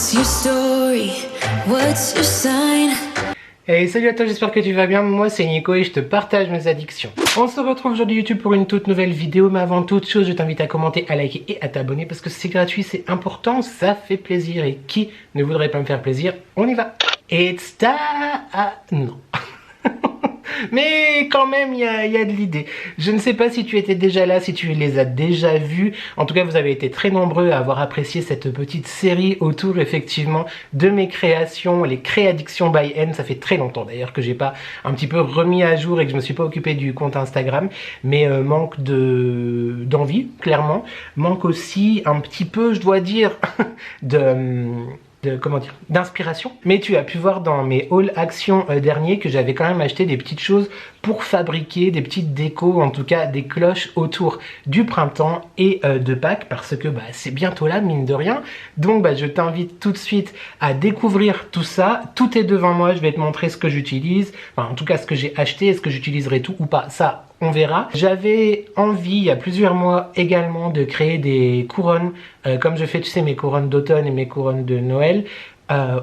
What's your story? What's your sign? Hey, salut à toi, j'espère que tu vas bien. Moi c'est Nico et je te partage mes addictions. On se retrouve aujourd'hui YouTube pour une toute nouvelle vidéo, mais avant toute chose je t'invite à commenter, à liker et à t'abonner parce que c'est gratuit, c'est important, ça fait plaisir. Et qui ne voudrait pas me faire plaisir? On y va. It's time... Ah non. Mais quand même, il y a de l'idée. Je ne sais pas si tu étais déjà là, si tu les as déjà vus. En tout cas, vous avez été très nombreux à avoir apprécié cette petite série autour, effectivement, de mes créations, les Créaddictions by N. Ça fait très longtemps, d'ailleurs, que j'ai pas un petit peu remis à jour et que je me suis pas occupé du compte Instagram. Mais manque d'envie, clairement. Manque aussi un petit peu, je dois dire, d'inspiration. Mais tu as pu voir dans mes haul actions derniers que j'avais quand même acheté des petites choses pour fabriquer des petites décos, en tout cas des cloches autour du printemps et de Pâques, parce que c'est bientôt là, mine de rien. Donc je t'invite tout de suite à découvrir tout ça. Tout est devant moi, je vais te montrer ce que j'utilise, enfin en tout cas ce que j'ai acheté. Est-ce que j'utiliserai tout ou pas, ça on verra. J'avais envie, il y a plusieurs mois également, de créer des couronnes, comme je fais, tu sais, mes couronnes d'automne et mes couronnes de Noël,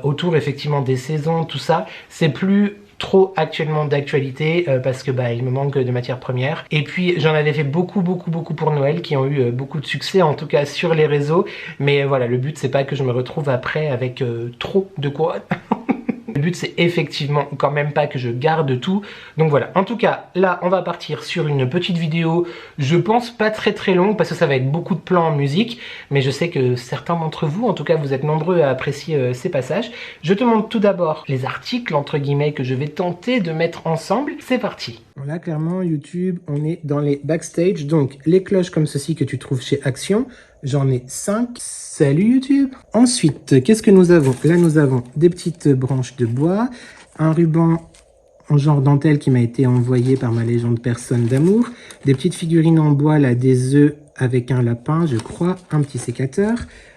autour effectivement des saisons, tout ça. C'est plus trop actuellement d'actualité parce que il me manque de matières premières. Et puis j'en avais fait beaucoup pour Noël qui ont eu beaucoup de succès, en tout cas sur les réseaux. Mais voilà, le but c'est pas que je me retrouve après avec trop de couronnes. Le but c'est effectivement quand même pas que je garde tout. Donc voilà, en tout cas là on va partir sur une petite vidéo, je pense pas très longue parce que ça va être beaucoup de plans en musique, mais je sais que certains d'entre vous, en tout cas vous êtes nombreux à apprécier ces passages. Je te montre tout d'abord les articles entre guillemets que je vais tenter de mettre ensemble. C'est parti. Voilà, clairement YouTube, on est dans les backstage, donc les cloches comme ceci que tu trouves chez Action, j'en ai 5. Salut YouTube. Ensuite, qu'est-ce que nous avons? Là, nous avons des petites branches de bois, un ruban en genre dentelle qui m'a été envoyé par ma légende personne d'amour, des petites figurines en bois, là, des œufs avec un lapin, je crois, un petit sécateur.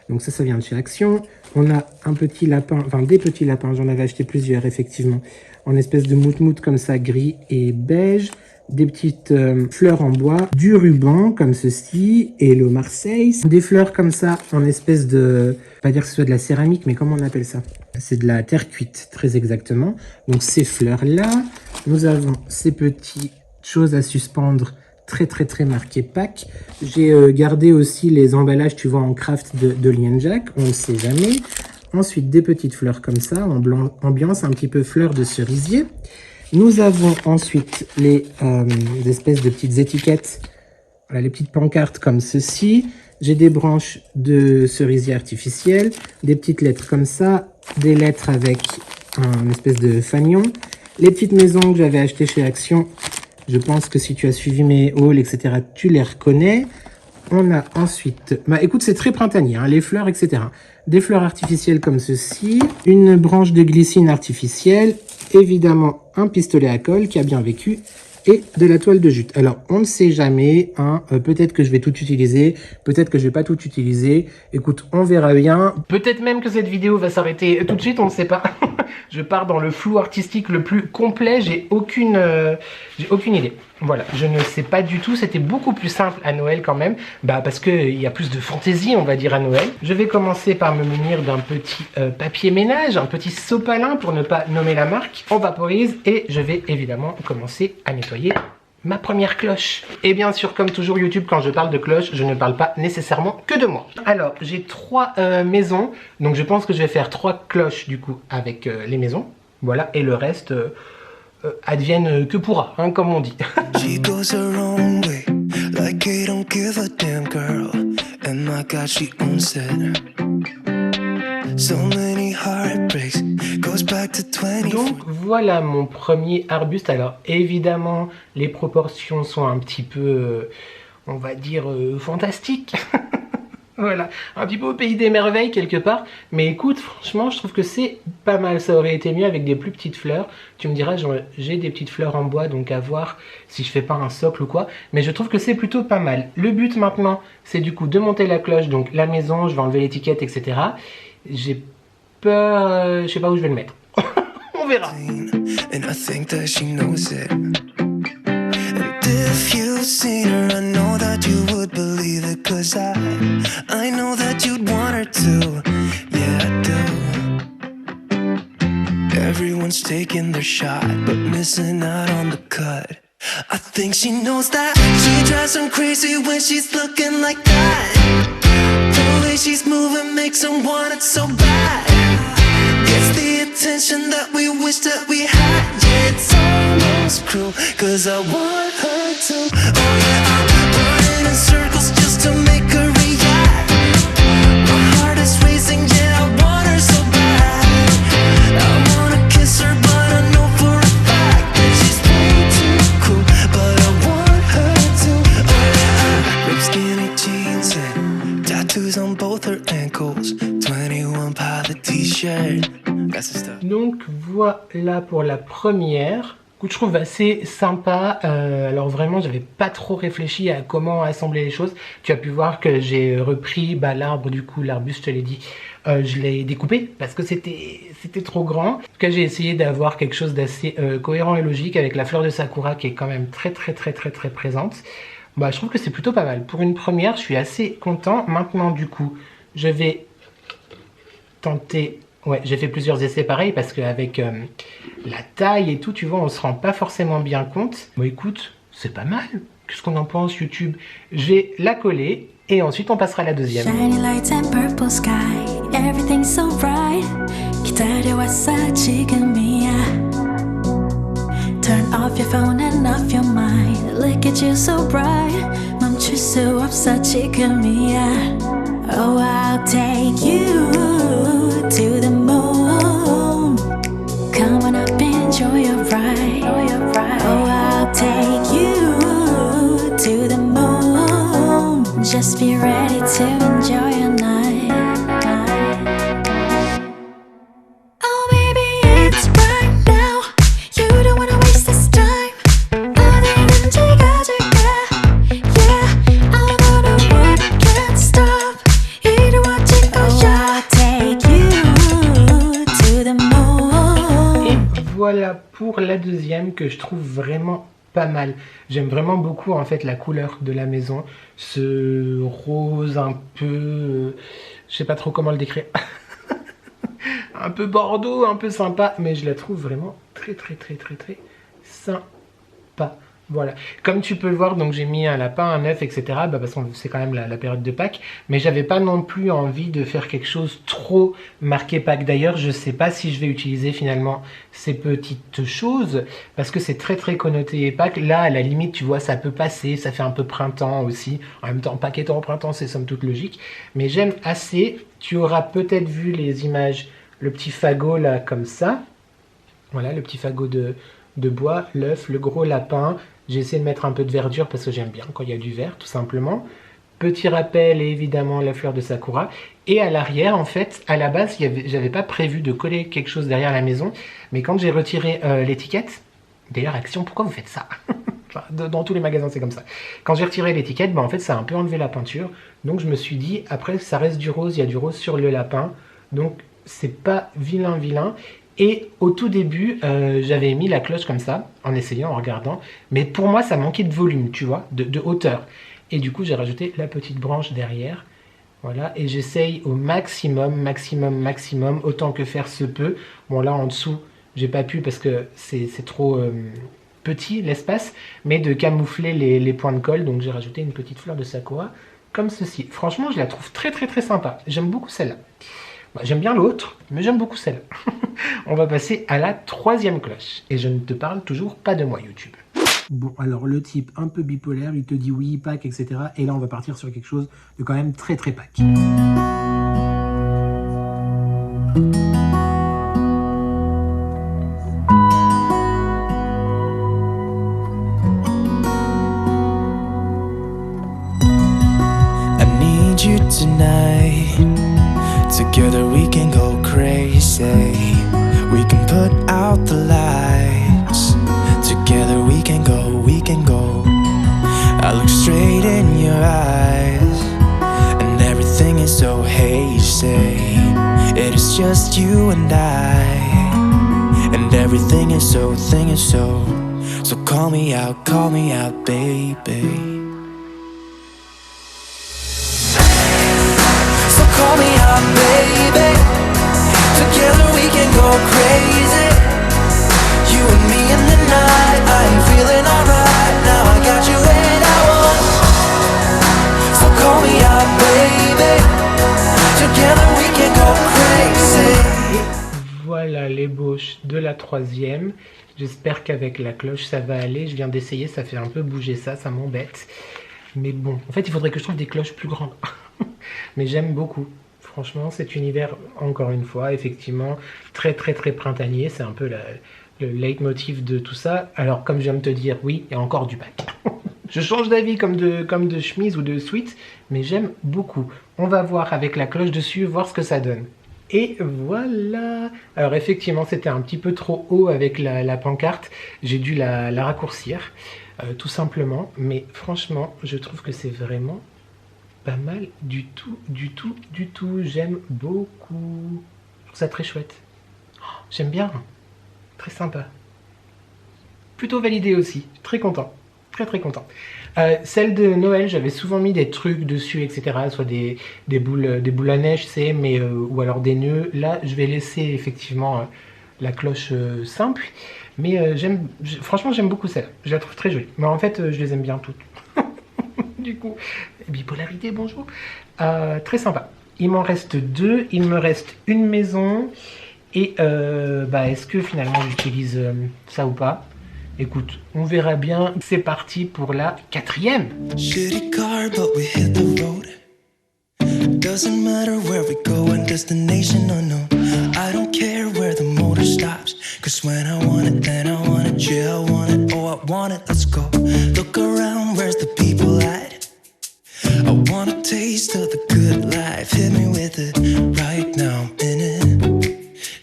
Donc ça vient de chez Action. On a un petit lapin, enfin des petits lapins, j'en avais acheté plusieurs, effectivement, en espèce de mout-mout comme ça, gris et beige. Des petites fleurs en bois, du ruban comme ceci, Hello Marseille, des fleurs comme ça en espèce de, pas dire que ce soit de la céramique, mais comment on appelle ça? C'est de la terre cuite, très exactement. Donc ces fleurs là, nous avons ces petites choses à suspendre très marquées Pâques. J'ai gardé aussi les emballages, tu vois, en craft de Lienjack, on ne sait jamais. Ensuite des petites fleurs comme ça, en blanc, ambiance un petit peu fleurs de cerisier. Nous avons ensuite les espèces de petites étiquettes, voilà, les petites pancartes comme ceci. J'ai des branches de cerisier artificiel, des petites lettres comme ça, des lettres avec un espèce de fanion. Les petites maisons que j'avais achetées chez Action, je pense que si tu as suivi mes hauls, etc., tu les reconnais. On a ensuite, écoute, c'est très printanier, hein, les fleurs, etc. Des fleurs artificielles comme ceci, une branche de glycine artificielle, évidemment un pistolet à colle qui a bien vécu et de la toile de jute. Alors, on ne sait jamais, hein, peut-être que je vais tout utiliser, peut-être que je vais pas tout utiliser. Écoute, on verra bien. Peut-être même que cette vidéo va s'arrêter tout de suite, on ne sait pas. Je pars dans le flou artistique le plus complet, j'ai aucune idée. Voilà, je ne sais pas du tout, c'était beaucoup plus simple à Noël quand même, parce qu'il y a plus de fantaisie, on va dire, à Noël. Je vais commencer par me munir d'un petit papier ménage, un petit sopalin pour ne pas nommer la marque. On vaporise et je vais évidemment commencer à nettoyer ma première cloche. Et bien sûr, comme toujours YouTube, quand je parle de cloche, je ne parle pas nécessairement que de moi. Alors, j'ai 3 maisons, donc je pense que je vais faire 3 cloches du coup avec les maisons. Voilà, et le reste advienne que pourra, hein, comme on dit. She goes her own way, like I don't give a damn girl. And my God, she owns it. So many heartbreaks, goes back to 20. Donc voilà mon premier arbuste. Alors évidemment les proportions sont un petit peu, on va dire, fantastiques. Voilà, un petit peu au pays des merveilles quelque part. Mais écoute, franchement, je trouve que c'est pas mal. Ça aurait été mieux avec des plus petites fleurs. Tu me diras, j'ai des petites fleurs en bois, donc à voir si je fais pas un socle ou quoi. Mais je trouve que c'est plutôt pas mal. Le but maintenant, c'est du coup de monter la cloche, donc la maison, je vais enlever l'étiquette, etc. J'ai peur, je sais pas où je vais le mettre. On verra. If you've seen her, I know that you would believe it, 'cause I know that you'd want her to. Yeah, I do. shot, but missing out on the cut. I think she knows that she drives him crazy when she's looking like that. The way she's moving makes him want it so bad. Gets the attention that we wish that we had. Yeah, it's almost cruel, cause I want her to. Oh yeah, I'm running in circles just to make her react. My heart is racing, yeah, I want her so bad. I wanna kiss her, but I know for a fact that she's way too cool. But I want her to. Oh yeah, ripped skinny jeans and tattoos on both her ankles. 21 Pilot t-shirt. Donc voilà pour la première. Que je trouve assez sympa. Alors vraiment, j'avais pas trop réfléchi à comment assembler les choses. Tu as pu voir que j'ai repris l'arbre, du coup l'arbuste, je te l'ai dit, je l'ai découpé parce que c'était trop grand. En tout cas, j'ai essayé d'avoir quelque chose d'assez cohérent et logique avec la fleur de sakura qui est quand même très présente. Bah, je trouve que c'est plutôt pas mal. Pour une première, je suis assez content. Maintenant, du coup, je vais tenter... Ouais, j'ai fait plusieurs essais pareils parce qu'avec la taille et tout, tu vois, on se rend pas forcément bien compte. Bon, écoute, c'est pas mal. Qu'est-ce qu'on en pense, YouTube? Je vais la coller et ensuite on passera à la deuxième. Shiny lights and purple sky, everything's so bright. 기다려왔어 지금이야. Turn off your phone and off your mind. Look at you so bright. 멈출 수 없어 지금이야. Oh, I'll take you to the moon. Come on up, enjoy your ride. Oh, I'll take you to the moon. Just be ready to enjoy your night. Oh, baby, it's right now. You don't wanna waste this time. 어디든지 가줄게. Yeah, I'm gonna work, can't stop. 이루어질 거야. I'll take you to the moon. Et voilà pour la deuxième que je trouve vraiment pas mal. J'aime vraiment beaucoup en fait la couleur de la maison. Ce rose un peu... je sais pas trop comment le décrire. Un peu bordeaux, un peu sympa. Mais je la trouve vraiment très sympa. Voilà. Comme tu peux le voir, donc j'ai mis un lapin, un œuf, etc. Bah parce que c'est quand même la période de Pâques. Mais j'avais pas non plus envie de faire quelque chose trop marqué Pâques. D'ailleurs, je sais pas si je vais utiliser finalement ces petites choses. Parce que c'est très connoté Pâques. Là, à la limite, tu vois, ça peut passer. Ça fait un peu printemps aussi. En même temps, Pâques étant au printemps, c'est somme toute logique. Mais j'aime assez. Tu auras peut-être vu les images. Le petit fagot là, comme ça. Voilà, le petit fagot de bois, l'œuf, le gros lapin. J'ai essayé de mettre un peu de verdure parce que j'aime bien quand il y a du vert, tout simplement. Petit rappel, et évidemment, la fleur de sakura. Et à l'arrière, en fait, à la base, j'avais pas prévu de coller quelque chose derrière la maison. Mais quand j'ai retiré l'étiquette... D'ailleurs, Action, pourquoi vous faites ça? Dans tous les magasins, c'est comme ça. Quand j'ai retiré l'étiquette, bah, en fait, ça a un peu enlevé la peinture. Donc, je me suis dit, après, ça reste du rose. Il y a du rose sur le lapin. Donc, c'est pas vilain. Et au tout début, j'avais mis la cloche comme ça, en essayant, en regardant. Mais pour moi, ça manquait de volume, tu vois, de hauteur. Et du coup, j'ai rajouté la petite branche derrière. Voilà, et j'essaye au maximum, autant que faire se peut. Bon, là, en dessous, j'ai pas pu parce que c'est trop petit, l'espace. Mais de camoufler les points de colle. Donc, j'ai rajouté une petite fleur de sakura, comme ceci. Franchement, je la trouve très sympa. J'aime beaucoup celle-là. Bah, j'aime bien l'autre, mais j'aime beaucoup celle. On va passer à la troisième cloche. Et je ne te parle toujours pas de moi, YouTube. Bon, alors le type un peu bipolaire, il te dit oui, Pâques, etc. Et là, on va partir sur quelque chose de quand même très Pâques. I need you tonight. Together we can go crazy. We can put out the lights. Together we can go. I look straight in your eyes, and everything is so hazy. It is just you and I, and everything is so, so call me out, baby. Call me out, baby. Together we can go crazy. You de la 3e. J'espère qu'avec la cloche ça va aller. Je viens d'essayer, ça fait un peu bouger ça m'embête. Mais bon, en fait il faudrait que je trouve des cloches plus grandes. Mais j'aime beaucoup. Franchement, cet univers, encore une fois, effectivement, très printanier. C'est un peu le leitmotiv de tout ça. Alors, comme je viens de te dire, oui, il y a encore du pack. Je change d'avis comme de chemise ou de sweat, mais j'aime beaucoup. On va voir avec la cloche dessus, voir ce que ça donne. Et voilà. Alors effectivement, c'était un petit peu trop haut avec la pancarte. J'ai dû la raccourcir, tout simplement. Mais franchement, je trouve que c'est vraiment pas mal du tout. J'aime beaucoup. Je trouve ça très chouette. Oh, j'aime bien. Très sympa. Plutôt validé aussi. Très content. Très content. Celle de Noël, j'avais souvent mis des trucs dessus, etc. Soit des boules à neige, c'est, mais ou alors des nœuds. Là, je vais laisser effectivement la cloche simple. Mais franchement, j'aime beaucoup celle-là. Je la trouve très jolie. Mais en fait, je les aime bien toutes. Du coup, bipolarité, bonjour. Très sympa. Il m'en reste 2. Il me reste une maison. Et est-ce que finalement j'utilise ça ou pas? Écoute, on verra bien. C'est parti pour la 4e. Shitty car, but we hit the road. Doesn't matter where we go and destination unknown. I don't care where the motor stops. Cause when I want it, then I want it. Yeah, I want it, oh I want it, let's go. Look around, where's the people at? I want a taste of the good life. Hit me with it right now, I'm in it.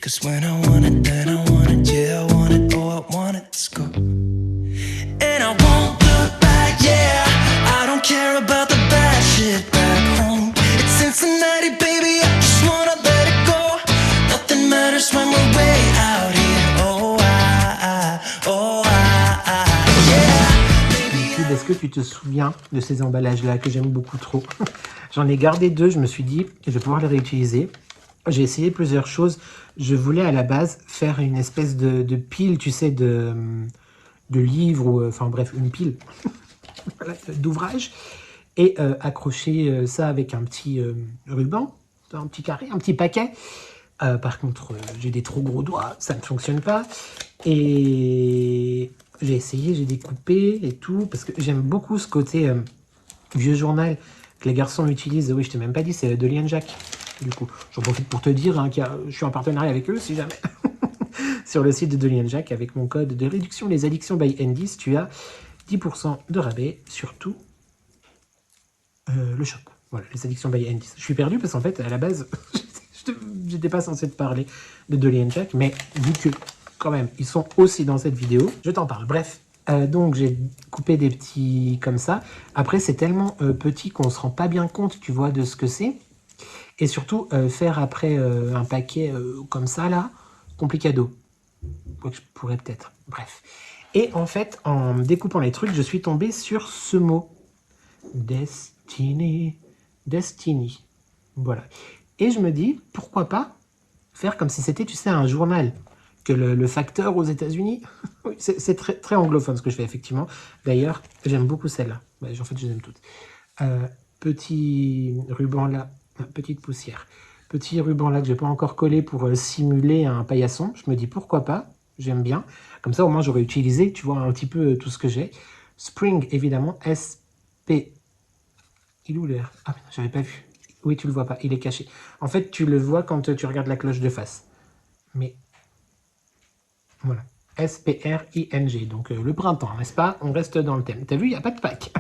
Cause when I want it, then I want it. Yeah, I want it, oh I want it, let's go. And I won't look back, yeah. I don't care about the bad shit back home. It's Cincinnati, baby, I just wanna let it go. Nothing matters when we're way out here. Oh, yeah. Est-ce que tu te souviens de ces emballages-là que j'aime beaucoup trop? J'en ai gardé 2, je me suis dit, je vais pouvoir les réutiliser. J'ai essayé plusieurs choses. Je voulais à la base faire une espèce de pile, tu sais, de livres, ou enfin bref, une pile d'ouvrages, et accrocher ça avec un petit ruban, un petit carré, un petit paquet. Par contre, j'ai des trop gros doigts, ça ne fonctionne pas. Et j'ai essayé, j'ai découpé et tout, parce que j'aime beaucoup ce côté vieux journal que les garçons utilisent. Oui, je t'ai même pas dit, c'est de Liane Jacques. Du coup, j'en profite pour te dire hein, je suis en partenariat avec eux, si jamais. Sur le site de Liane Jacques, avec mon code de réduction Les Addictions by N10, tu as 10% de rabais sur tout le shop. Voilà, Les Addictions by N10. Je suis perdu parce qu'en fait, à la base, j'étais pas censé te parler de Liane Jacques, mais vu que, quand même, ils sont aussi dans cette vidéo, je t'en parle. Bref, donc j'ai coupé des petits comme ça. Après, c'est tellement petit qu'on se rend pas bien compte, tu vois, de ce que c'est. Et surtout, faire après un paquet comme ça, là, complicado. Je pourrais peut-être. Bref. Et en fait, en découpant les trucs, je suis tombé sur ce mot. Destiny. Destiny. Voilà. Et je me dis, pourquoi pas faire comme si c'était, tu sais, un journal. Que le facteur aux États-Unis. C'est très anglophone ce que je fais, effectivement. D'ailleurs, j'aime beaucoup celle-là. En fait, je les aime toutes. Petit ruban là. Petite poussière. Petit ruban là que je n'ai pas encore collé pour simuler un paillasson. Je me dis pourquoi pas, j'aime bien. Comme ça au moins j'aurais utilisé, tu vois, un petit peu tout ce que j'ai. Spring évidemment, SP. Il est où l'air? Ah mais non, j'avais pas vu. Oui, tu le vois pas, il est caché. En fait, tu le vois quand tu regardes la cloche de face. Mais voilà. SPRING, donc le printemps, n'est-ce pas? On reste dans le thème. T'as vu, il n'y a pas de pack.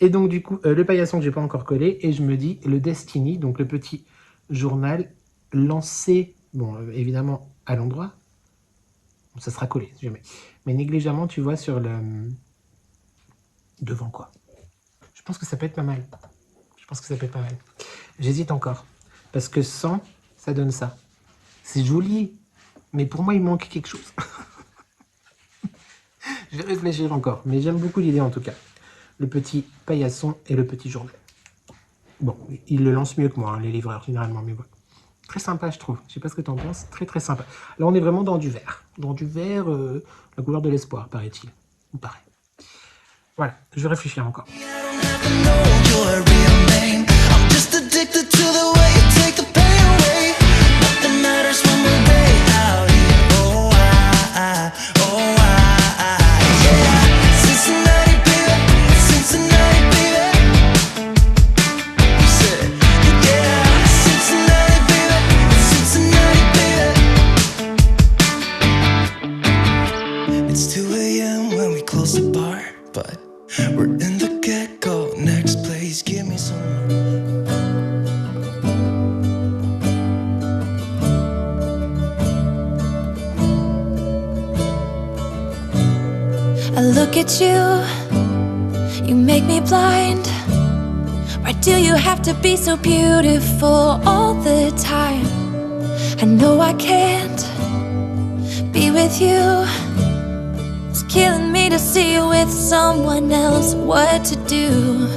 Et donc du coup, le paillasson que j'ai pas encore collé, et je me dis, le Destiny, donc le petit journal lancé, bon, évidemment, à l'endroit, bon, ça sera collé, si jamais, mais négligemment, tu vois, sur le devant, quoi. Je pense que ça peut être pas mal. Je pense que ça peut être pas mal. J'hésite encore, parce que sans, ça donne ça. C'est joli, mais pour moi, il manque quelque chose. Je vais réfléchir encore, mais j'aime beaucoup l'idée en tout cas. Le petit paillasson et le petit journal. Bon, ils le lancent mieux que moi, hein, les livreurs, généralement, mais bon. Très sympa, je trouve. Je sais pas ce que tu en penses. Très sympa. Là, on est vraiment dans du vert. Dans du vert, la couleur de l'espoir, paraît-il. Ou pareil. Voilà, je vais réfléchir encore. bar, but we're in the get-go. Next place, give me some more. I look at you, you make me blind. Why do you have to be so beautiful all the time? I know I can't be with you. It's killing me to see you with someone else. What to do?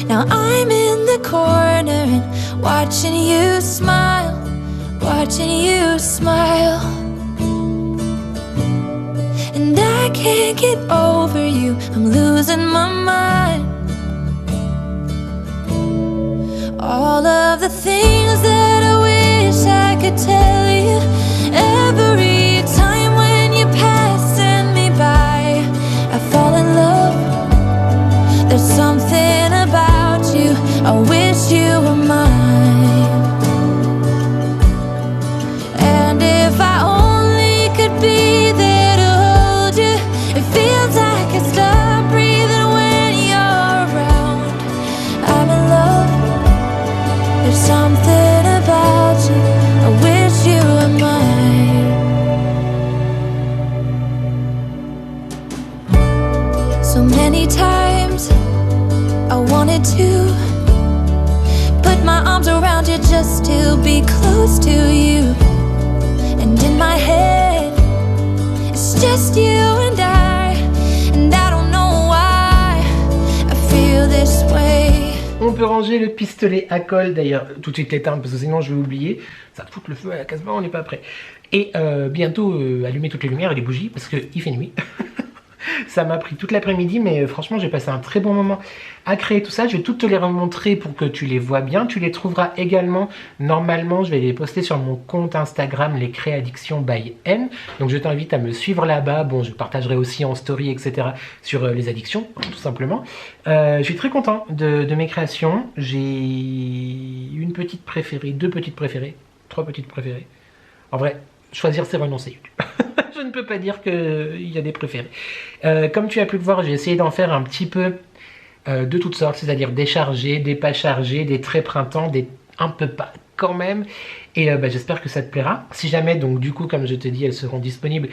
Now I'm in the corner and watching you smile, watching you smile. And I can't get over you, I'm losing my mind. All of the things that I wish I could tell you, every time when you're passing me by, I fall in love. There's something about you, I wish you were mine. And if I only could be there to hold you, it feels like I stop breathing when you're around. I'm in love. There's something about you, I wish you were mine. So many times I wanted to put my arms around you just to be close to you. And in my head, it's just you and I don't know why I feel this way. On peut ranger le pistolet à colle, d'ailleurs tout de suite l'éteindre parce que sinon je vais oublier. Ça va foutre le feu à la casse-bas, on n'est pas prêt. Et bientôt allumer toutes les lumières et les bougies parce qu'il fait nuit. Ça m'a pris toute l'après-midi, mais franchement j'ai passé un très bon moment à créer tout ça. Je vais toutes te les remontrer pour que tu les vois bien. Tu les trouveras également, normalement je vais les poster sur mon compte Instagram, les Créaddictions by N. Donc je t'invite à me suivre là-bas. Bon, je partagerai aussi en story, etc. sur les addictions, tout simplement. Je suis très content de mes créations. J'ai une petite préférée, deux petites préférées, trois petites préférées. En vrai, choisir c'est renoncer. Je ne peux pas dire qu'il y a des préférés. Comme tu as pu le voir, j'ai essayé d'en faire un petit peu de toutes sortes, c'est-à-dire des chargés, des pas chargés, des très printemps, des un peu pas quand même. Et j'espère que ça te plaira. Si jamais, donc du coup, comme je te dis, elles seront disponibles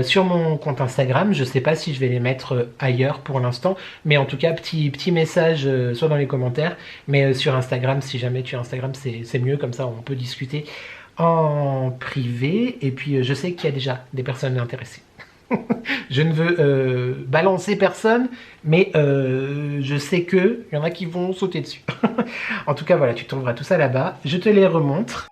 sur mon compte Instagram. Je ne sais pas si je vais les mettre ailleurs pour l'instant. Mais en tout cas, petit message, soit dans les commentaires. Mais sur Instagram, si jamais tu as Instagram, c'est mieux. Comme ça, on peut discuter en privé. Et puis je sais qu'il y a déjà des personnes intéressées. Je ne veux balancer personne, mais je sais qu'il y en a qui vont sauter dessus. En tout cas voilà, tu trouveras tout ça là-bas. Je te les remontre.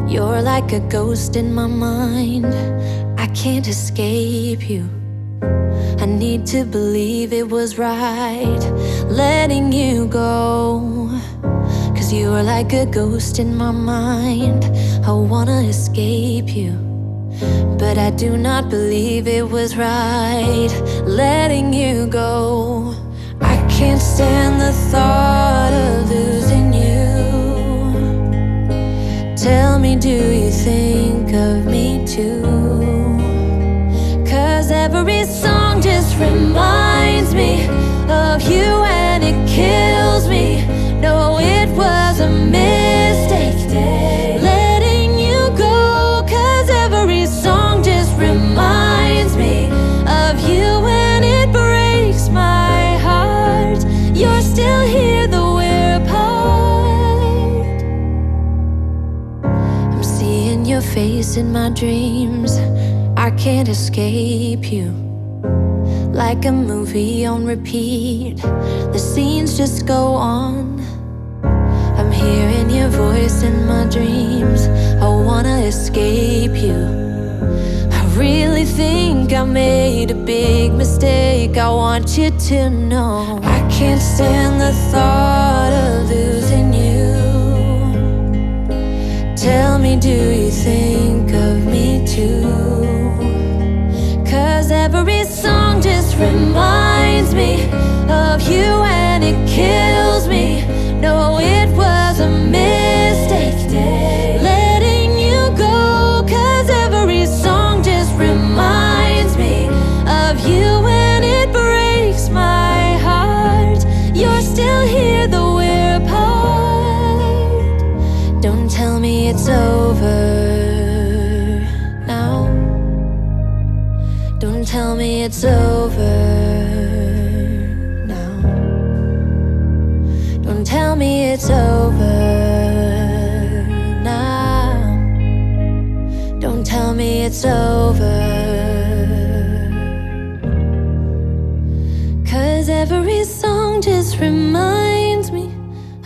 You're like a ghost in my mind, I can't escape you. I need to believe it was right letting you go. 'Cause you are like a ghost in my mind, I wanna escape you. But I do not believe it was right letting you go. I can't stand the thought of losing you. Tell me, do you think of me too? 'Cause every song just reminds me of you and it kills me. No, it was a mistake letting you go. 'Cause every song just reminds me of you and it breaks my heart. You're still here though we're apart. I'm seeing your face in my dreams, I can't escape you. Like a movie on repeat, the scenes just go on. I'm hearing your voice in my dreams, I wanna escape you. I really think I made a big mistake, I want you to know. I can't stand the thought of losing you. Tell me, do you think of me too? 'Cause 'cause every song just reminds me of you and it kills me. No, it was a mistake letting you go, 'cause every song just reminds me of you and it breaks my heart. You're still here though we're apart. Don't tell me it's over now. Don't tell me it's over now. Don't tell me it's over now. Don't tell me it's over. 'Cause every song just reminds me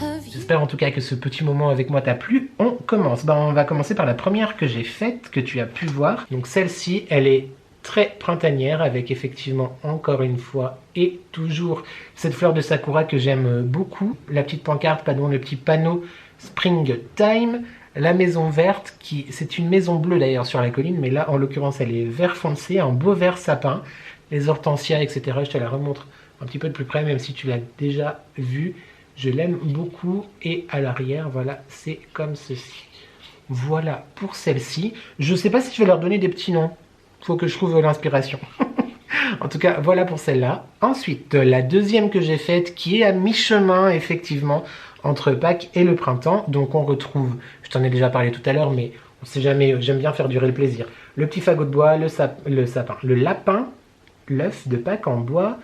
of you. J'espère en tout cas que ce petit moment avec moi t'a plu. On commence. On va commencer par la première que j'ai faite, que tu as pu voir. Donc celle-ci, elle est très printanière avec effectivement encore une fois et toujours cette fleur de sakura que j'aime beaucoup. La petite pancarte, pardon, le petit panneau Springtime. La maison verte, qui c'est une maison bleue d'ailleurs sur la colline, mais là en l'occurrence elle est vert foncé, un beau vert sapin. Les hortensias, etc. Je te la remontre un petit peu de plus près, même si tu l'as déjà vu. Je l'aime beaucoup. Et à l'arrière, voilà, c'est comme ceci. Voilà pour celle-ci. Je sais pas si je vais leur donner des petits noms. Faut que je trouve l'inspiration. En tout cas, voilà pour celle-là. Ensuite, la deuxième que j'ai faite, qui est à mi-chemin, effectivement, entre Pâques et le printemps. Donc, on retrouve, je t'en ai déjà parlé tout à l'heure, mais on sait jamais, j'aime bien faire durer le plaisir. Le petit fagot de bois, le sapin, le lapin, l'œuf de Pâques en bois,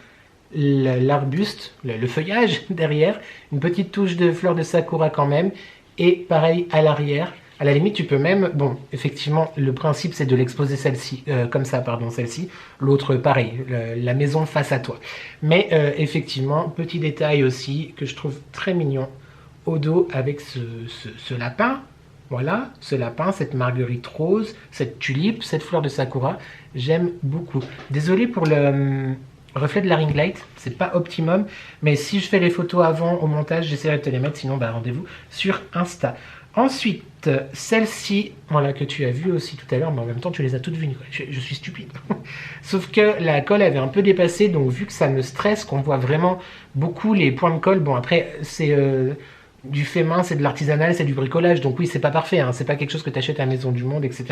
l'arbuste, le feuillage derrière, une petite touche de fleurs de sakura quand même, et pareil à l'arrière. À la limite, tu peux même, bon, effectivement, le principe c'est de l'exposer celle-ci, comme ça, pardon, celle-ci. L'autre, pareil, la maison face à toi. Mais effectivement, petit détail aussi que je trouve très mignon au dos avec ce lapin. Voilà, ce lapin, cette marguerite rose, cette tulipe, cette fleur de sakura, j'aime beaucoup. Désolé pour le reflet de la ring light, c'est pas optimum, mais si je fais les photos avant au montage, j'essaierai de te les mettre, sinon bah, rendez-vous sur Insta. Ensuite, celle-ci, voilà, que tu as vue aussi tout à l'heure, mais en même temps tu les as toutes vues, je suis stupide. Sauf que la colle avait un peu dépassé, donc vu que ça me stresse, qu'on voit vraiment beaucoup les points de colle, bon après c'est du fait main, c'est de l'artisanal, c'est du bricolage, donc oui c'est pas parfait, hein, c'est pas quelque chose que tu achètes à la Maison du Monde, etc.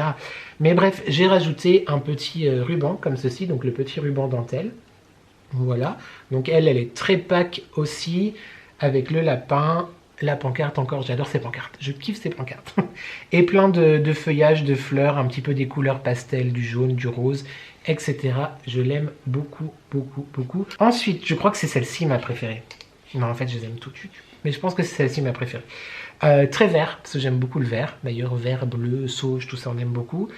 Mais bref, j'ai rajouté un petit ruban comme ceci, donc le petit ruban dentelle. Voilà, donc elle est très Pâques aussi, avec le lapin. La pancarte encore, j'adore ces pancartes, je kiffe ces pancartes. Et plein de feuillages, de fleurs, un petit peu des couleurs pastel, du jaune, du rose, etc. Je l'aime beaucoup, beaucoup, beaucoup. Ensuite, je crois que c'est celle-ci ma préférée. Non, en fait, je les aime toutes. Mais je pense que c'est celle-ci ma préférée. Très vert, parce que j'aime beaucoup le vert. D'ailleurs, vert, bleu, sauge, tout ça, on aime beaucoup.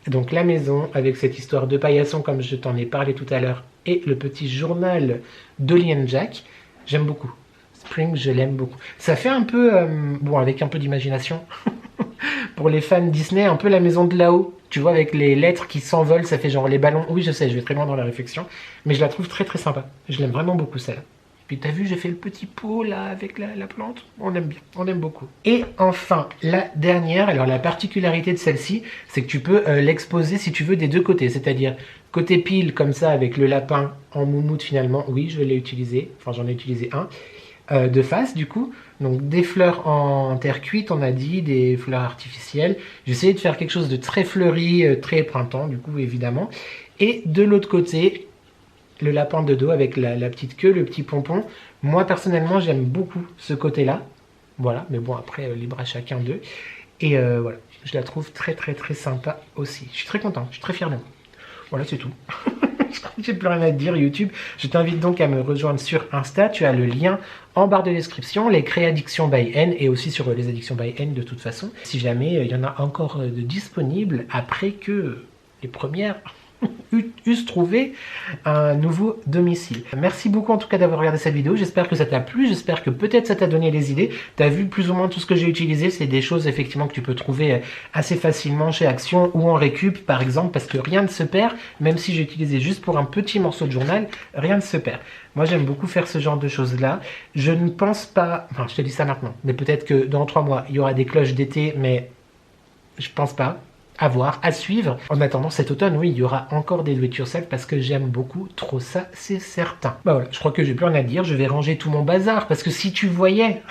Donc la maison, avec cette histoire de paillasson, comme je t'en ai parlé tout à l'heure, et le petit journal d'Ollie and Jack, j'aime beaucoup. Spring, je l'aime beaucoup. Ça fait un peu, bon, avec un peu d'imagination, pour les fans Disney, un peu la maison de là-haut. Tu vois, avec les lettres qui s'envolent, ça fait genre les ballons. Oui, je sais, je vais très loin dans la réflexion, mais je la trouve très très sympa. Je l'aime vraiment beaucoup, celle-là. Puis t'as vu, j'ai fait le petit pot là avec la plante. On aime bien, on aime beaucoup. Et enfin, la dernière, alors la particularité de celle-ci, c'est que tu peux l'exposer si tu veux des deux côtés. C'est-à-dire côté pile comme ça avec le lapin en moumoute finalement. Oui, je l'ai utilisé, enfin j'en ai utilisé un. De face du coup, donc des fleurs en terre cuite, on a dit, des fleurs artificielles. J'ai essayé de faire quelque chose de très fleuri, très printemps du coup évidemment. Et de l'autre côté, le lapin de dos avec la petite queue, le petit pompon. Moi personnellement j'aime beaucoup ce côté là, voilà, mais bon après libre à chacun d'eux. Et voilà, je la trouve très très très sympa aussi. Je suis très content, je suis très fier de moi. Voilà, c'est tout. J'ai plus rien à te dire YouTube. Je t'invite donc à me rejoindre sur Insta. Tu as le lien en barre de description, les Créaddictions by N, et aussi sur les Addictions by N de toute façon. Si jamais il y en a encore de disponibles après que les premières eussent trouvé un nouveau domicile. Merci beaucoup en tout cas d'avoir regardé cette vidéo. J'espère que ça t'a plu, j'espère que peut-être ça t'a donné des idées. Tu as vu plus ou moins tout ce que j'ai utilisé. C'est des choses effectivement que tu peux trouver assez facilement chez Action ou en récup par exemple, parce que rien ne se perd. Même si j'ai utilisé juste pour un petit morceau de journal, rien ne se perd. Moi j'aime beaucoup faire ce genre de choses là. Je ne pense pas, enfin je te dis ça maintenant, mais peut-être que dans 3 mois il y aura des cloches d'été, mais je pense pas. À voir, à suivre. En attendant cet automne, oui, il y aura encore des do it yourself parce que j'aime beaucoup trop ça, c'est certain. Bah voilà, je crois que j'ai plus rien à dire, je vais ranger tout mon bazar parce que si tu voyais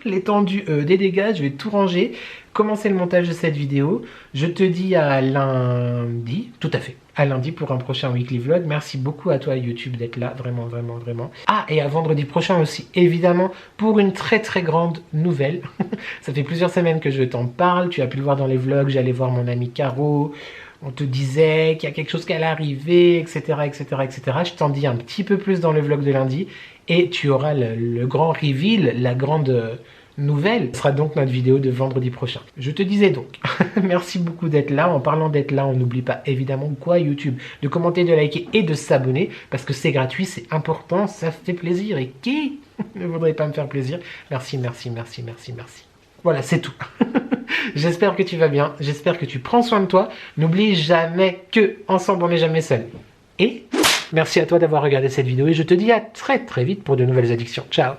l'étendue des dégâts, je vais tout ranger, commencer le montage de cette vidéo. Je te dis à lundi, tout à fait, à lundi pour un prochain weekly vlog. Merci beaucoup à toi YouTube d'être là, vraiment, vraiment, vraiment. Ah, et à vendredi prochain aussi, évidemment, pour une très très grande nouvelle. Ça fait plusieurs semaines que je t'en parle, tu as pu le voir dans les vlogs, j'allais voir mon ami Caro, on te disait qu'il y a quelque chose qui allait arriver, etc., etc., etc. Je t'en dis un petit peu plus dans le vlog de lundi, et tu auras le grand reveal, la grande nouvelle. Ce sera donc notre vidéo de vendredi prochain. Je te disais donc, merci beaucoup d'être là. En parlant d'être là, on n'oublie pas évidemment quoi YouTube, de commenter, de liker et de s'abonner, parce que c'est gratuit, c'est important, ça fait plaisir. Et qui ne voudrait pas me faire plaisir? Merci, merci, merci, merci, merci. Voilà, c'est tout. J'espère que tu vas bien, j'espère que tu prends soin de toi. N'oublie jamais que ensemble on n'est jamais seul. Et merci à toi d'avoir regardé cette vidéo et je te dis à très très vite pour de nouvelles addictions. Ciao.